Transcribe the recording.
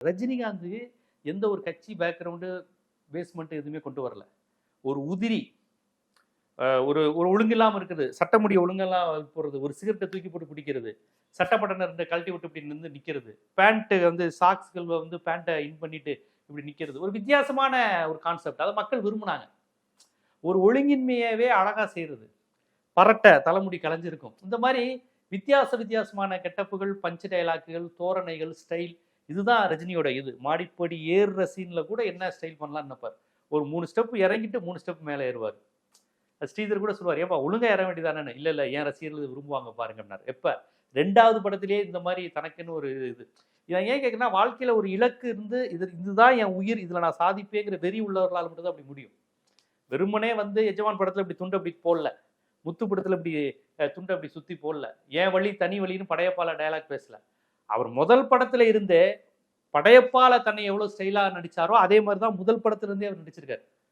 ரஜினிகாந்த் எந்த ஒரு கட்சி பேக்ரவுண்டு பேஸ்மெண்ட் எதுவுமே கொண்டு வரல. ஒரு உதிரி ஒரு ஒரு ஒழுங்கில்லாம இருக்குது, சட்டமுடிய ஒழுங்கெல்லாம் போடுறது, ஒரு சிகரெட்டை தூக்கி போட்டு பிடிக்கிறது, சட்டப்பட்டனை ரெண்டு கழட்டி விட்டு இப்படி நின்று நிற்கிறது, பேண்ட்டு வந்து சாக்ஸ்கள் வந்து பேண்ட்டை இன் பண்ணிட்டு இப்படி நிற்கிறது, ஒரு வித்தியாசமான ஒரு கான்செப்ட். அதை மக்கள் விரும்பினாங்க. ஒரு ஒழுங்கின்மையவே அழகா செய்யறது, பரட்டை தலைமுடி கலைஞ்சிருக்கும், இந்த மாதிரி வித்தியாசமான கெட்டப்புகள், பஞ்சு டைலாக்குகள், தோரணைகள், ஸ்டைல். இதுதான் ரஜினியோட இது. மாடிப்படி ஏறுற சீன்ல கூட என்ன ஸ்டைல் பண்ணலாம்னு நினைப்பார். ஒரு 3 ஸ்டெப் இறங்கிட்டு 3 ஸ்டெப் மேலே ஏறுவார். ஸ்ரீதர் கூட சொல்லுவார், ஏப்பா ஒழுங்கா இற வேண்டியதானே. இல்ல ஏன் ரசிகர்கள் விரும்புவாங்க பாருங்கன்னார். எப்ப 2வது படத்திலேயே இந்த மாதிரி தனக்குன்னு ஒரு இது. இதை ஏன் கேட்குறேன்னா, வாழ்க்கையில ஒரு இலக்கு இருந்து இதுதான் என் உயிர், இதுல நான் சாதிப்பேங்கிற வெறி உள்ளவர்களால் மட்டும் தான் அப்படி முடியும். வெறுமனே வந்து எஜமான் படத்துல இப்படி துண்டு அப்படி போடல, முத்து படத்துல இப்படி துண்டு அப்படி சுத்தி போடல, ஏன் வழி தனி வழின்னு படையப்பால டயலாக் பேசல. அவர் முதல் படத்துல இருந்தே படையப்பால தன்னை எவ்வளவு ஸ்டைலா நடிச்சாரோ அதே மாதிரிதான் முதல் படத்துல இருந்தே அவர் நடிச்சிருக்காரு.